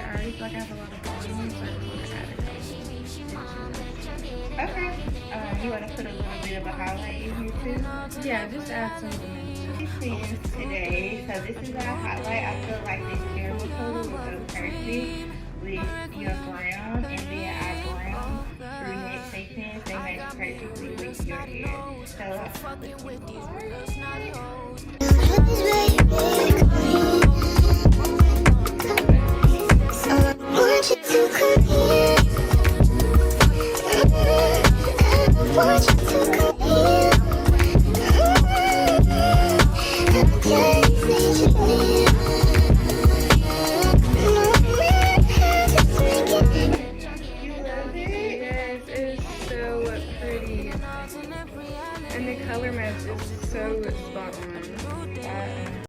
already feel like I have a lot of volume, so I just want to add a couple. Okay. You want to put a little bit of a highlight in here too? Yeah, just add some dimension. Pins today. So this is our highlight. I feel like this caramel color will go perfect with your brown, and then our brown brunette shade pins. They match perfectly with your hair. So